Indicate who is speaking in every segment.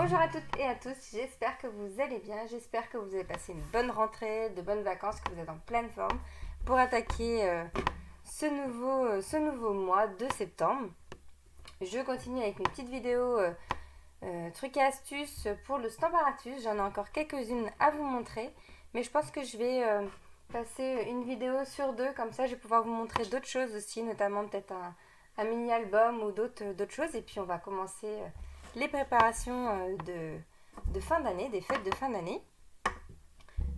Speaker 1: Bonjour à toutes et à tous, j'espère que vous allez bien, j'espère que vous avez passé une bonne rentrée, de bonnes vacances, que vous êtes en pleine forme pour attaquer ce nouveau mois de septembre. Je continue avec une petite vidéo trucs et astuces pour le Stamparatus. J'en ai encore quelques-unes à vous montrer, mais je pense que je vais passer une vidéo sur deux, comme ça je vais pouvoir vous montrer d'autres choses aussi, notamment peut-être un mini-album ou d'autres choses, et puis on va commencer les préparations de fin d'année, des fêtes de fin d'année.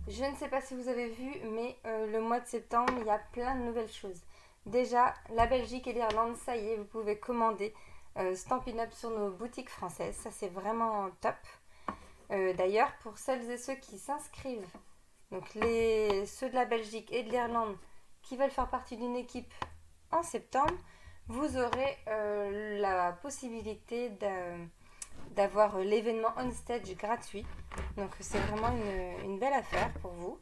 Speaker 1: Je ne sais pas si vous avez vu, mais le mois de septembre, il y a plein de nouvelles choses. Déjà, la Belgique et l'Irlande, ça y est, vous pouvez commander Stampin' Up sur nos boutiques françaises. Ça, c'est vraiment top. D'ailleurs, pour celles et ceux qui s'inscrivent, donc ceux de la Belgique et de l'Irlande qui veulent faire partie d'une équipe en septembre, vous aurez la possibilité d'avoir l'événement on stage gratuit. Donc c'est vraiment une belle affaire pour vous.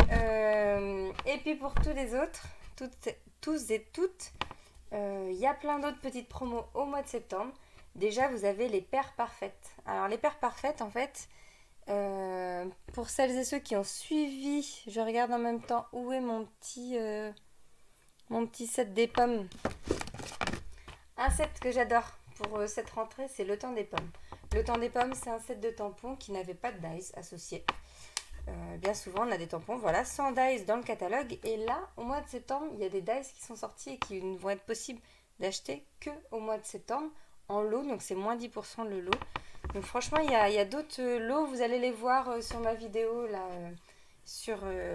Speaker 1: Et puis pour tous les autres, tous et toutes, il y a plein d'autres petites promos au mois de septembre. Déjà, vous avez les paires parfaites. Alors les paires parfaites, en fait, pour celles et ceux qui ont suivi, je regarde en même temps où est mon petit set des pommes. Un set que j'adore pour cette rentrée, c'est le temps des pommes. Le temps des pommes, c'est un set de tampons qui n'avait pas de dies associés. Bien souvent, on a des tampons, voilà, sans dies dans le catalogue. Et là, au mois de septembre, il y a des dies qui sont sortis et qui ne vont être possibles d'acheter qu'au mois de septembre en lot. Donc, c'est moins 10% le lot. Donc, franchement, il y a d'autres lots. Vous allez les voir sur ma vidéo, là,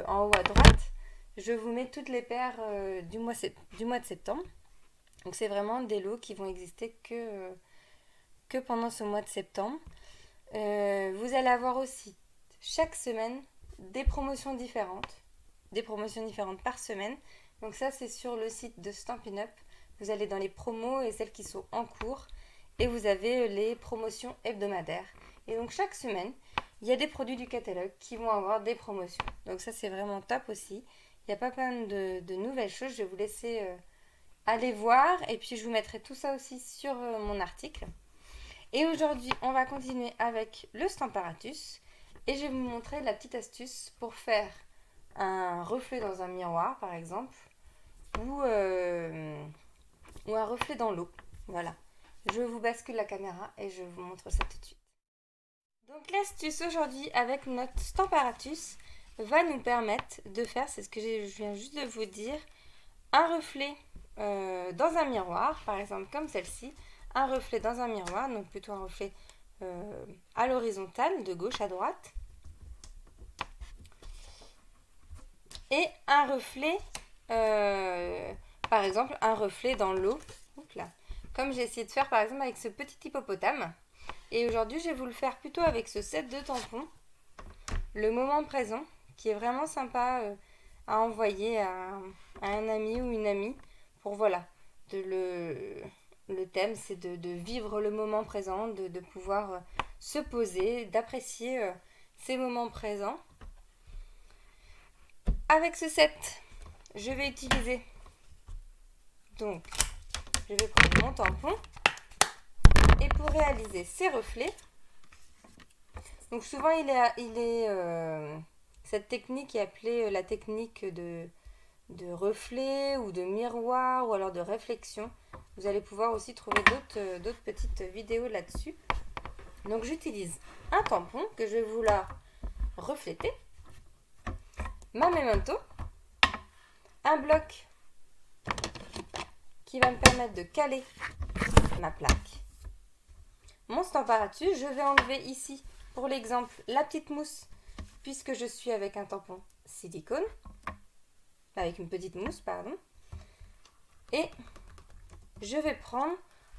Speaker 1: en haut à droite. Je vous mets toutes les paires du mois de septembre. Donc, c'est vraiment des lots qui vont exister que pendant ce mois de septembre. Vous allez avoir aussi chaque semaine des promotions différentes par semaine. Donc ça, c'est sur le site de Stampin' Up. Vous allez dans les promos et celles qui sont en cours, et vous avez les promotions hebdomadaires. Et donc chaque semaine, il y a des produits du catalogue qui vont avoir des promotions. Donc ça, c'est vraiment top aussi. Il y a pas plein de nouvelles choses. Je vais vous laisser aller voir, et puis je vous mettrai tout ça aussi sur mon article. Et aujourd'hui, on va continuer avec le Stamparatus. Et je vais vous montrer la petite astuce pour faire un reflet dans un miroir, par exemple, ou un reflet dans l'eau. Voilà. Je vous bascule la caméra et je vous montre ça tout de suite. Donc l'astuce aujourd'hui avec notre Stamparatus va nous permettre de faire, c'est ce que je viens juste de vous dire, un reflet dans un miroir, par exemple comme celle-ci. Un reflet dans un miroir, donc plutôt un reflet à l'horizontale, de gauche à droite. Et un reflet, par exemple, un reflet dans l'eau. Comme j'ai essayé de faire par exemple avec ce petit hippopotame. Et aujourd'hui, je vais vous le faire plutôt avec ce set de tampons. Le moment présent, qui est vraiment sympa à envoyer à un ami ou une amie. Pour voilà, le thème, c'est de vivre le moment présent, de pouvoir se poser, d'apprécier ces moments présents. Avec ce set, je vais utiliser, donc, je vais prendre mon tampon, et pour réaliser ces reflets, donc souvent cette technique est appelée la technique de reflet ou de miroir ou alors de réflexion. Vous allez pouvoir aussi trouver d'autres petites vidéos là-dessus. Donc j'utilise un tampon que je vais vouloir refléter, ma memento, un bloc qui va me permettre de caler ma plaque, mon Stamparatus. Je vais enlever ici, pour l'exemple, la petite mousse, puisque je suis avec un tampon silicone, avec une petite mousse, pardon. Et je vais prendre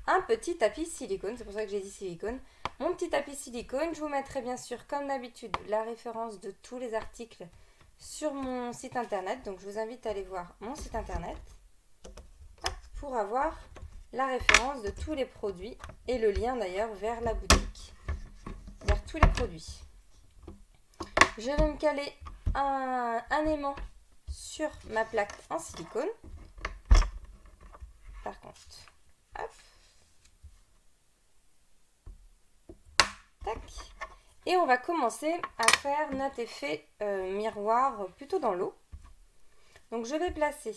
Speaker 1: un petit tapis silicone, c'est pour ça que j'ai dit silicone. Mon petit tapis silicone, je vous mettrai bien sûr, comme d'habitude, la référence de tous les articles sur mon site internet. Donc je vous invite à aller voir mon site internet pour avoir la référence de tous les produits et le lien d'ailleurs vers la boutique, vers tous les produits. Je vais me caler un aimant sur ma plaque en silicone. Par contre, hop, tac. Et on va commencer à faire notre effet miroir plutôt dans l'eau. Donc je vais placer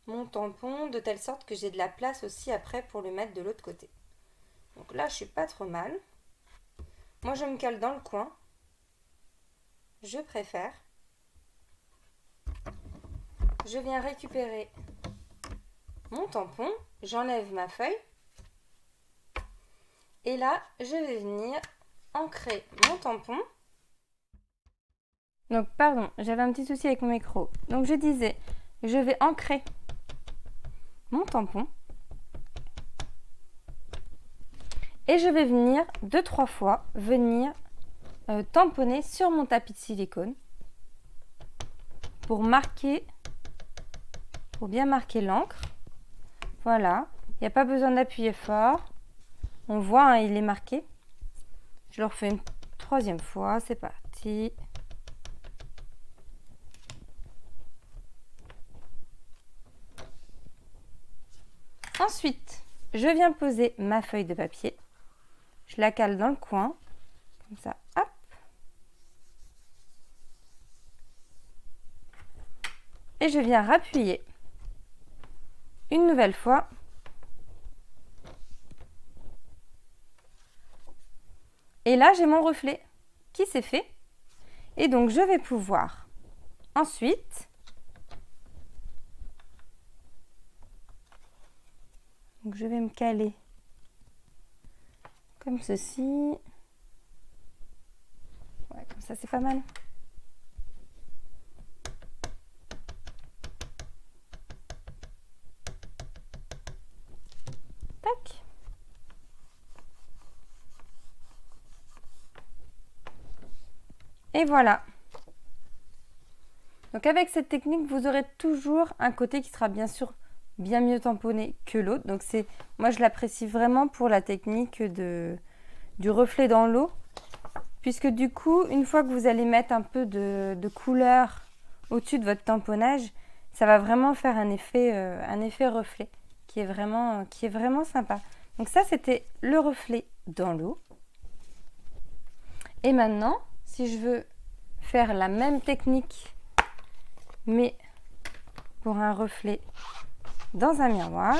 Speaker 1: mon tampon de telle sorte que j'ai de la place aussi après pour le mettre de l'autre côté. Donc là je suis pas trop mal. Moi je me cale dans le coin. Je préfère. Je viens récupérer mon tampon, j'enlève ma feuille. Et là, je vais venir ancrer mon tampon. Donc, pardon, j'avais un petit souci avec mon micro. Donc, je disais, je vais ancrer mon tampon. Et je vais venir 2-3 fois tamponner sur mon tapis de silicone pour bien marquer l'encre. Voilà, il n'y a pas besoin d'appuyer fort. On voit, hein, il est marqué. Je le refais une 3e fois, c'est parti. Ensuite, je viens poser ma feuille de papier. Je la cale dans le coin, comme ça, hop. Et je viens rappuyer une nouvelle fois. Et là, j'ai mon reflet qui s'est fait. Et donc, je vais pouvoir ensuite donc je vais me caler comme ceci. Ouais, comme ça, c'est pas mal. Tac. Et voilà. Donc avec cette technique, vous aurez toujours un côté qui sera bien sûr bien mieux tamponné que l'autre. Donc moi je l'apprécie vraiment pour la technique du reflet dans l'eau. Puisque du coup, une fois que vous allez mettre un peu de couleur au-dessus de votre tamponnage, ça va vraiment faire un effet reflet qui est vraiment sympa. Donc ça, c'était le reflet dans l'eau. Et maintenant, si je veux faire la même technique, mais pour un reflet dans un miroir,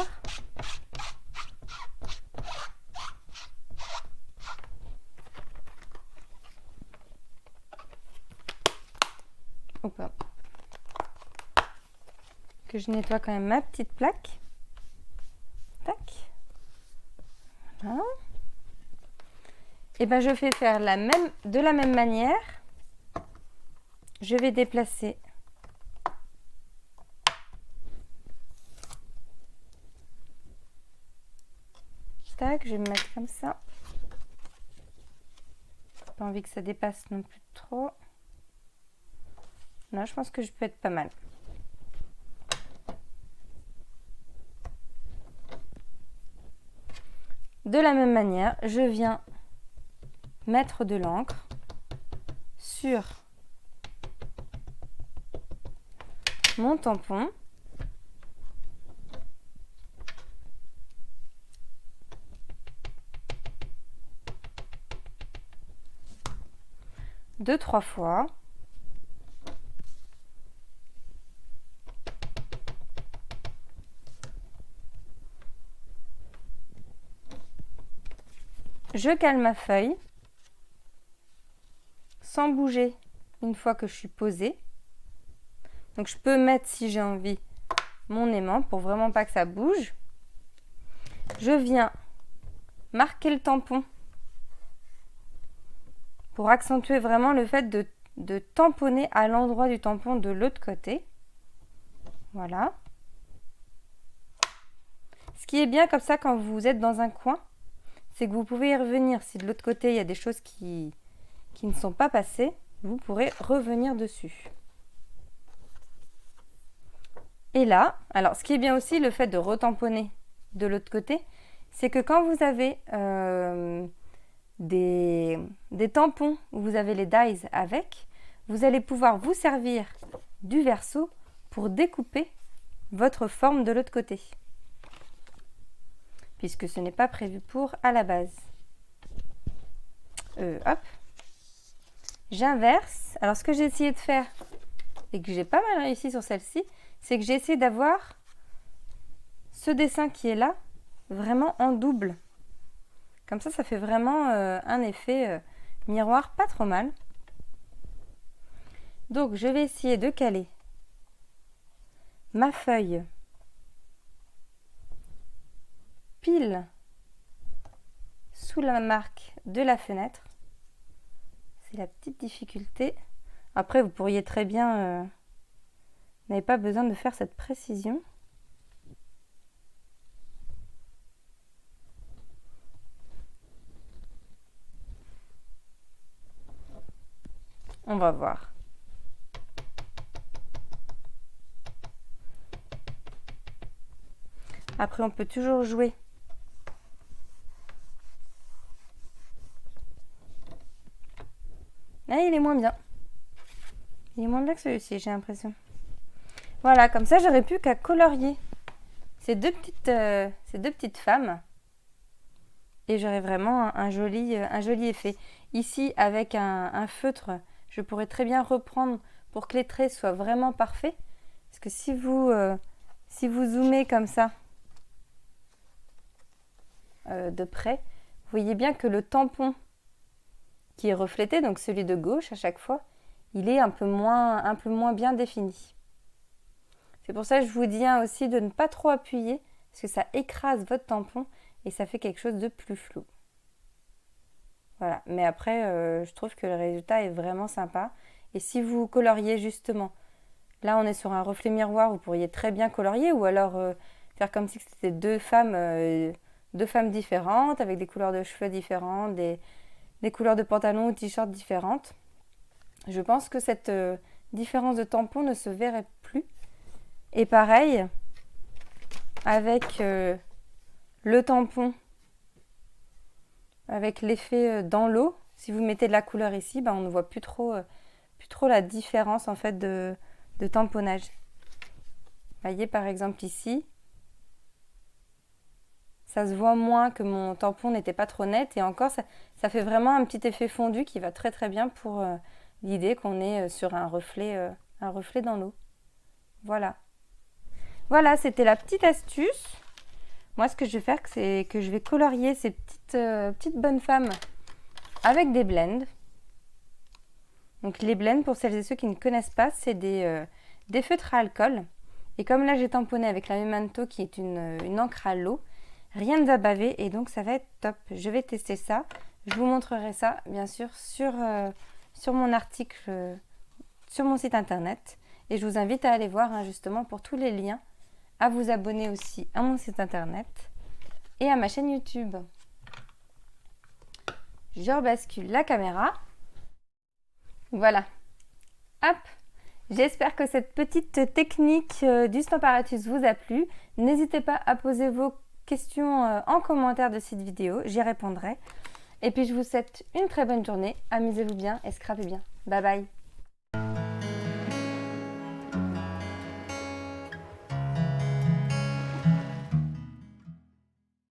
Speaker 1: que je nettoie quand même ma petite plaque. Tac. Voilà. Et ben je vais faire de la même manière. Je vais déplacer tac, je vais me mettre comme ça. Pas envie que ça dépasse non plus trop. Là, je pense que je peux être pas mal. De la même manière, je viens mettre de l'encre sur mon tampon. Deux, 3 fois. Je cale ma feuille sans bouger une fois que je suis posée. Donc je peux mettre, si j'ai envie, mon aimant pour vraiment pas que ça bouge. Je viens marquer le tampon pour accentuer vraiment le fait de tamponner à l'endroit du tampon de l'autre côté. Voilà. Ce qui est bien comme ça quand vous êtes dans un coin, c'est que vous pouvez y revenir. Si de l'autre côté, il y a des choses qui ne sont pas passées, vous pourrez revenir dessus. Et là, alors ce qui est bien aussi, le fait de retamponner de l'autre côté, c'est que quand vous avez des tampons où vous avez les dies avec, vous allez pouvoir vous servir du verso pour découper votre forme de l'autre côté, puisque ce n'est pas prévu pour à la base. Hop. J'inverse. Alors ce que j'ai essayé de faire, et que j'ai pas mal réussi sur celle-ci, c'est que j'ai essayé d'avoir ce dessin qui est là, vraiment en double. Comme ça fait vraiment un effet miroir pas trop mal. Donc je vais essayer de caler ma feuille pile sous la marque de la fenêtre. C'est la petite difficulté. Après, vous pourriez très bien... vous n'avez pas besoin de faire cette précision. On va voir. Après, on peut toujours jouer. Ah, il est moins bien. Il est moins bien que celui-ci, j'ai l'impression. Voilà, comme ça, j'aurais plus qu'à colorier ces deux petites femmes. Et j'aurais vraiment un joli effet. Ici, avec un feutre, je pourrais très bien reprendre pour que les traits soient vraiment parfaits. Parce que si vous zoomez comme ça, de près, vous voyez bien que le tampon qui est reflété, donc celui de gauche à chaque fois, il est un peu moins bien défini. C'est pour ça que je vous dis aussi de ne pas trop appuyer, parce que ça écrase votre tampon et ça fait quelque chose de plus flou. Voilà, mais après, je trouve que le résultat est vraiment sympa. Et si vous coloriez justement, là on est sur un reflet miroir, vous pourriez très bien colorier, ou alors faire comme si c'était deux femmes différentes, avec des couleurs de cheveux différentes, des couleurs de pantalon ou t-shirt différentes. Je pense que cette différence de tampon ne se verrait plus. Et pareil, avec le tampon, avec l'effet dans l'eau, si vous mettez de la couleur ici, on ne voit plus trop la différence en fait de tamponnage. Vous voyez par exemple ici, ça se voit moins que mon tampon n'était pas trop net, et encore ça fait vraiment un petit effet fondu qui va très très bien pour l'idée qu'on est sur un reflet dans l'eau. Voilà. Voilà, c'était la petite astuce. Moi, ce que je vais faire, c'est que je vais colorier ces petites bonnes femmes avec des blends. Donc les blends, pour celles et ceux qui ne connaissent pas, c'est des feutres à alcool. Et comme là, j'ai tamponné avec la Memento qui est une encre à l'eau, rien ne va baver et donc ça va être top. Je vais tester ça. Je vous montrerai ça, bien sûr, sur mon article, sur mon site internet. Et je vous invite à aller voir justement pour tous les liens, à vous abonner aussi à mon site internet et à ma chaîne YouTube. Je rebascule la caméra. Voilà. Hop. J'espère que cette petite technique du Stamparatus vous a plu. N'hésitez pas à poser vos questions en commentaire de cette vidéo. J'y répondrai. Et puis je vous souhaite une très bonne journée. Amusez-vous bien et scrapez bien. Bye bye.